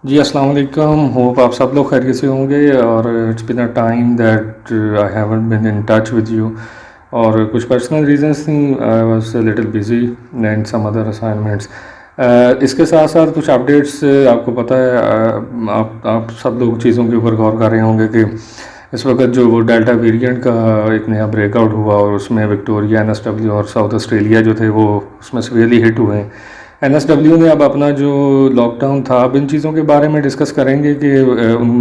जी, अस्सलाम वालेकुम। होप आप सब लोग खैरियत से होंगे और it's been a time that I haven't been in touch with you. और कुछ पर्सनल रीजंस थी, I was a little busy and some other assignments. इसके साथ साथ कुछ अपडेट्स, आपको पता है, आप सब लोग चीज़ों के ऊपर गौर कर रहे होंगे कि इस वक्त जो वो डेल्टा वेरिएंट का एक नया ब्रेकआउट हुआ और उसमें विक्टोरिया, NSW और साउथ ऑस्ट्रेलिया जो थे वो उसमें सीवियरली हिट हुए हैं। NSW ने अब अपना जो लॉकडाउन था, अब इन चीज़ों के बारे में डिस्कस करेंगे कि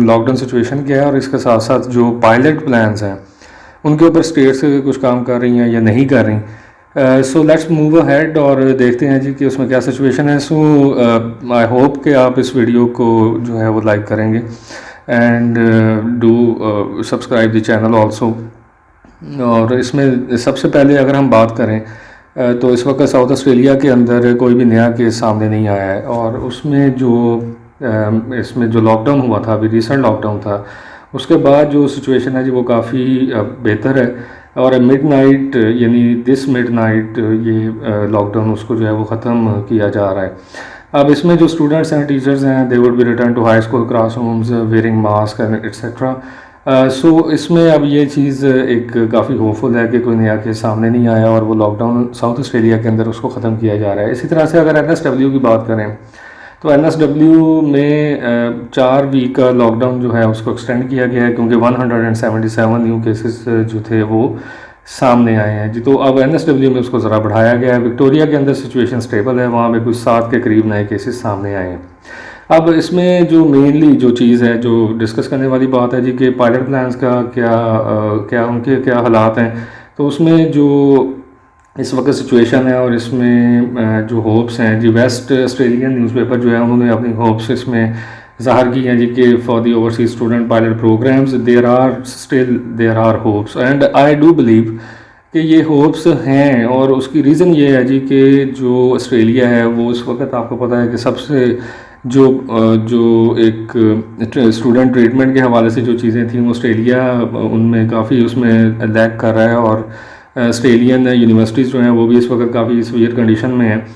लॉकडाउन सिचुएशन क्या है और इसके साथ साथ जो पायलट प्लान्स हैं उनके ऊपर स्टेट्स कुछ काम कर रही हैं या नहीं कर रही। सो लेट्स मूव अहेड और देखते हैं जी कि उसमें क्या सिचुएशन है। सो आई होप कि आप इस वीडियो को जो है वो लाइक करेंगे and do subscribe the channel also. और इसमें सबसे पहले अगर हम बात करें तो इस वक्त साउथ ऑस्ट्रेलिया के अंदर कोई भी नया केस सामने नहीं आया है और उसमें जो इसमें जो लॉकडाउन हुआ था, अभी रिसेंट लॉकडाउन था, उसके बाद जो सिचुएशन है जी वो काफ़ी बेहतर है। और मिडनाइट यानी दिस मिडनाइट ये लॉकडाउन उसको जो है वो ख़त्म किया जा रहा है। अब इसमें जो स्टूडेंट्स हैं, टीचर्स हैं, they would be return to high school classrooms wearing mask and etcetera. So इसमें अब ये चीज़ एक काफ़ी होपफुल है कि कोई नया केस सामने नहीं आया और वो लॉकडाउन साउथ ऑस्ट्रेलिया के अंदर उसको ख़त्म किया जा रहा है। इसी तरह से अगर NSW की बात करें तो NSW में 4 वीक का लॉकडाउन जो है उसको एक्सटेंड किया गया है क्योंकि 177 न्यू केसेस जो थे वो सामने आए हैं जी। तो अब NSW में उसको ज़रा बढ़ाया गया है। विक्टोरिया के अंदर सिचुएशन स्टेबल है, वहाँ पे कुछ 7 के करीब नए केसेस सामने आए हैं। अब इसमें जो मेनली जो चीज़ है जो डिस्कस करने वाली बात है जी कि पायलट प्लान्स का क्या उनके क्या हालात हैं। तो उसमें जो इस वक्त सिचुएशन है और इसमें जो होप्स हैं जी, वेस्ट ऑस्ट्रेलियन न्यूज़पेपर जो है उन्होंने अपनी होप्स इसमें ज़ाहिर की हैं जी कि for the overseas student pilot programs there are hopes and I do believe कि ये होप्स हैं। और उसकी रीज़न ये है जी कि जो ऑस्ट्रेलिया है वो इस वक्त आपको पता है कि सबसे जो एक स्टूडेंट ट्रीटमेंट के हवाले से जो चीज़ें थी वो ऑस्ट्रेलिया उनमें काफ़ी उसमें लैग कर रहा है और ऑस्ट्रेलियन यूनिवर्सिटीज़ जो हैं वो भी इस वक्त काफ़ी सीवियर कंडीशन में हैं।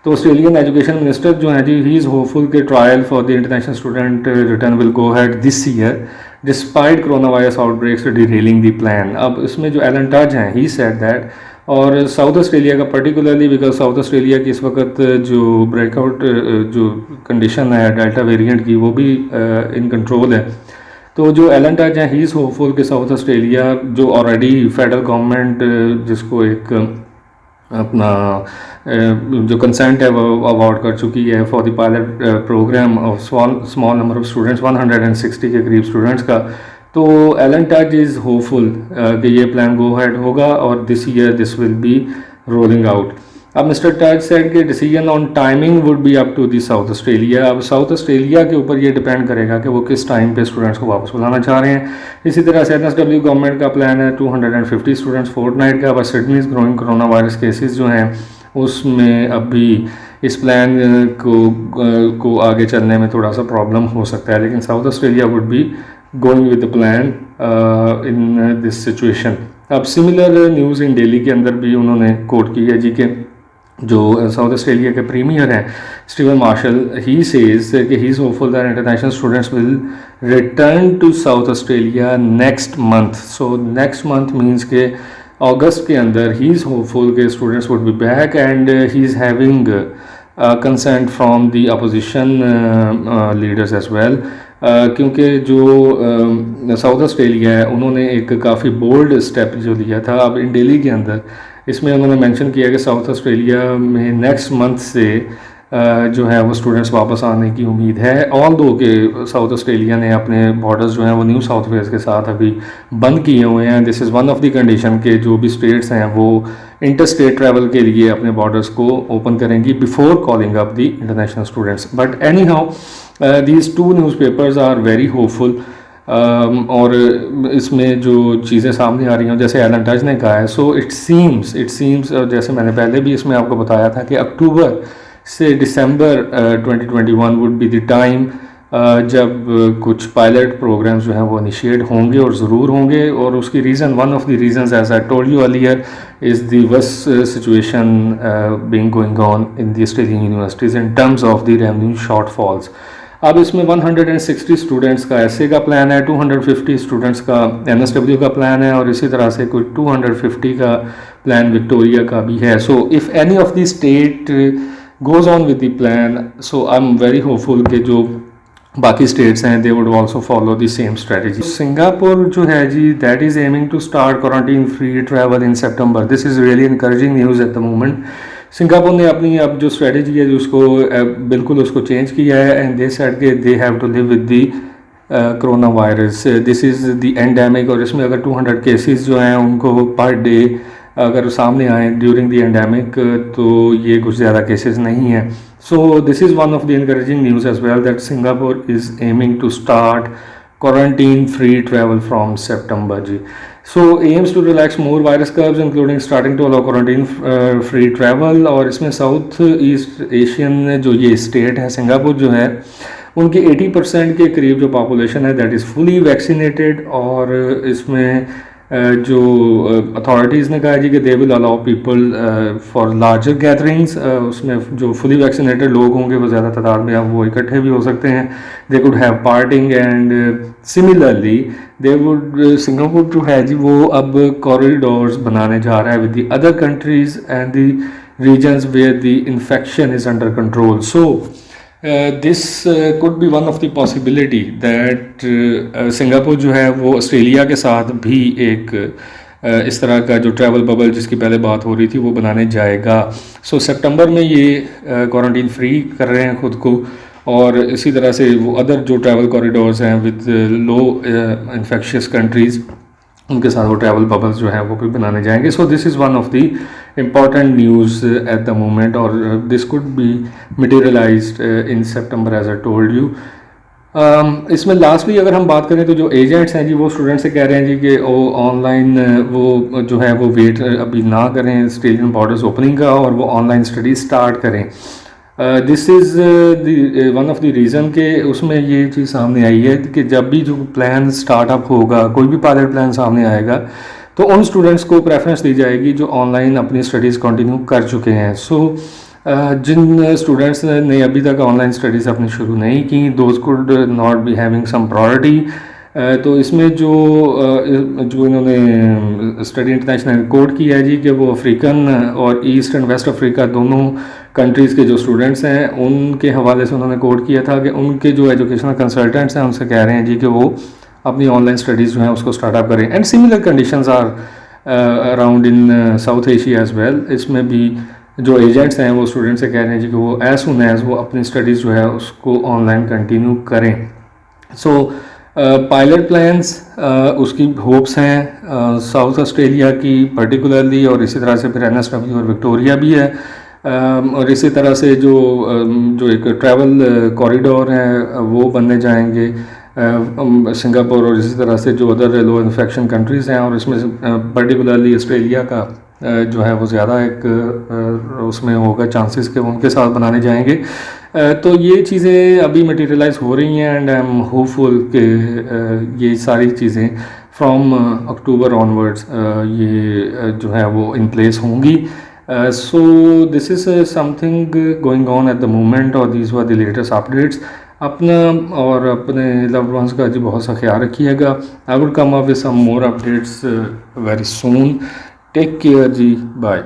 तो ऑस्ट्रेलियन एजुकेशन मिनिस्टर जो हैं जी, ही इज़ होपफुल के trial for the international student return will go had this year despite corona virus outbreaks derailing the plan. अब इसमें जो एलन टच हैं, ही सेड दैट। और साउथ ऑस्ट्रेलिया का पर्टिकुलरली बिकॉज साउथ ऑस्ट्रेलिया की इस वक्त जो ब्रेकआउट जो कंडीशन है डेल्टा वेरिएंट की वो भी इन कंट्रोल है। तो जो एलन टच हैं, ही इज़ होपफुल कि साउथ ऑस्ट्रेलिया जो ऑलरेडी फेडरल गवर्नमेंट जिसको एक अपना जो कंसेंट है वो अवार्ड कर चुकी है for the pilot program of small number of students, 160 के करीब स्टूडेंट्स का। तो एलन टच इज़ होपफुल कि ये प्लान गो हैड होगा और this year this will be rolling out. अब मिस्टर टच सेड कि decision on timing would be up to the South Australia. अब साउथ ऑस्ट्रेलिया के ऊपर ये डिपेंड करेगा कि वो किस टाइम पे स्टूडेंट्स को वापस बुलाना चाह रहे हैं। इसी तरह से NSW गवर्नमेंट का प्लान है 250 स्टूडेंट्स फोर्टनाइट का। बस Sydney growing corona virus cases जो हैं उसमें अभी इस प्लान को आगे चलने में थोड़ा सा प्रॉब्लम हो सकता है, लेकिन south Australia would be going with the plan in this situation. अब सिमिलर न्यूज़ इन दिल्ली के अंदर भी उन्होंने कोट की है जी के जो साउथ ऑस्ट्रेलिया के प्रीमियर हैं स्टीवन मार्शल, ही सेज कि he is hopeful that international students will return to South Australia next month. So next month means के अगस्त के अंदर ही इज़ होपफुल के students would be back and he is having consent from the opposition leaders as well. क्योंकि जो South Australia है उन्होंने एक काफ़ी बोल्ड स्टेप जो लिया था अब इन दिल्ली के अंदर, इसमें उन्होंने मेंशन किया कि साउथ ऑस्ट्रेलिया में नेक्स्ट मंथ से जो है वो स्टूडेंट्स वापस आने की उम्मीद है। ऑल दो के साउथ ऑस्ट्रेलिया ने अपने बॉर्डर्स जो हैं वो न्यू साउथ वेल्स के साथ अभी बंद किए हुए हैं। This is one of the condition के जो भी स्टेट्स हैं वो इंटर स्टेट ट्रैवल के लिए अपने बॉर्डर्स को ओपन करेंगी before calling up the international students. But anyhow these two newspapers are very hopeful. और इसमें जो चीज़ें सामने आ रही हैं जैसे एलन टच ने कहा है, सो इट सीम्स जैसे मैंने पहले भी इसमें आपको बताया था कि अक्टूबर से दिसंबर 2021 वुड बी द टाइम जब कुछ पायलट प्रोग्राम्स जो हैं वो इनिशिएट होंगे और ज़रूर होंगे। और उसकी reason, one of the reasons as I told you earlier, is the worst situation being going on in the Australian universities in terms of the revenue shortfalls. अब इसमें 160 स्टूडेंट्स का एसए का प्लान है, 250 स्टूडेंट्स का NSW का plan है और इसी तरह से कोई 250 का प्लान विक्टोरिया का भी है. So if any of the state goes on with the plan, so I am very hopeful कि जो बाकी स्टेट्स हैं they would also follow the same strategy. Singapore जो है जी, that is aiming to start quarantine free travel in September. This is really encouraging news at the moment. Singapore ने अपनी अब जो स्ट्रेटजी है उसको बिल्कुल उसको चेंज किया है एंड दे सेड के they have to live with the corona virus. This is the endemic और इसमें अगर 200 केसेस जो हैं उनको पर डे अगर सामने आए ड्यूरिंग द एंडेमिक तो ये कुछ ज़्यादा केसेस नहीं हैं. So this is one of the encouraging news as well that Singapore is aiming to start quarantine free travel from September जी. So aims to relax more virus curves including starting to allow quarantine free travel. और इसमें south east Asian जो ये state है Singapore जो है उनकी 80% के करीब जो पॉपुलेशन है दैट इज़ फुली वैक्सीनेटेड. और इसमें जो अथॉरिटीज़ ने कहा जी कि they will allow people for larger gatherings. उसमें जो फुली वैक्सीनेटेड लोग होंगे वो ज़्यादा तादाद में अब वो इकट्ठे भी हो सकते हैं. They could have parting and similarly they would Singapore जो है जी वो अब कॉरिडोर्स बनाने जा रहा है with the other countries and the regions where the infection is under control. So this could be one of the possibility that Singapore जो है वो ऑस्ट्रेलिया के साथ भी एक इस तरह का जो ट्रैवल बबल जिसकी पहले बात हो रही थी वो बनाने जाएगा. सो सितंबर में ये क्वारंटीन फ्री कर रहे हैं ख़ुद को और इसी तरह से वो अदर जो ट्रैवल कॉरिडोर्स हैं विद लो इन्फेक्शियस कंट्रीज़ उनके साथ वो ट्रैवल बबल्स जो हैं वो भी बनाने जाएंगे. So this is one of the important news at the moment और this could be materialised in September as I told you. इसमें लास्टली अगर हम बात करें तो जो एजेंट्स हैं जी वो स्टूडेंट से कह रहे हैं जी कि वो ऑनलाइन वो जो है वो वेट अभी ना करें ऑस्ट्रेलियन बॉर्डर्स ओपनिंग का और वो ऑनलाइन स्टडी स्टार्ट करें. This is one of the reason के उसमें ये चीज़ सामने आई है कि जब भी जो प्लान स्टार्टअप होगा कोई भी पायलट प्लान सामने आएगा तो उन स्टूडेंट्स को प्रेफरेंस दी जाएगी जो ऑनलाइन अपनी स्टडीज़ कंटिन्यू कर चुके हैं. सो जिन स्टूडेंट्स ने अभी तक ऑनलाइन स्टडीज़ अपनी शुरू नहीं की those could not be having some priority. तो इसमें जो इन्होंने स्टडी इंटरनेशनल कोड किया है जी कि वो अफ्रीकन और ईस्ट एंड वेस्ट अफ्रीका दोनों कंट्रीज़ के जो स्टूडेंट्स हैं उनके हवाले से उन्होंने कोड किया था कि उनके जो एजुकेशनल कंसल्टेंट्स हैं उनसे कह रहे हैं जी कि वो अपनी ऑनलाइन स्टडीज़ जो हैं उसको स्टार्टअप करें. And similar conditions are around in South Asia as well. इसमें भी जो एजेंट्स हैं वो स्टूडेंट से कह रहे हैं जी कि वो एज सुन एज़ वो अपनी स्टडीज़ जो है उसको ऑनलाइन कंटिन्यू करें. सो पायलट प्लान्स उसकी होप्स हैं साउथ ऑस्ट्रेलिया की पर्टिकुलरली और इसी तरह से फिर एनएसडब्ल्यू और विक्टोरिया भी है. और इसी तरह से जो एक ट्रैवल कॉरिडोर है वो बनने जाएंगे सिंगापुर और इसी तरह से जो अदर लो इन्फेक्शन कंट्रीज़ हैं और इसमें पर्टिकुलरली ऑस्ट्रेलिया का जो है वो ज़्यादा एक उसमें होगा चांसेस के उनके साथ बनाने जाएंगे. तो ये चीज़ें अभी मटीरियलाइज हो रही हैं एंड आई एम होपफुल कि ये सारी चीज़ें फ्रॉम अक्टूबर ऑनवर्ड्स ये जो है वो इन प्लेस होंगी. So this is something going on at the moment और these were the latest updates. अपना और अपने लव्ड वंस का जी बहुत सा ख्याल रखिएगा. I will come up with some more updates very soon. Take care जी. बाय.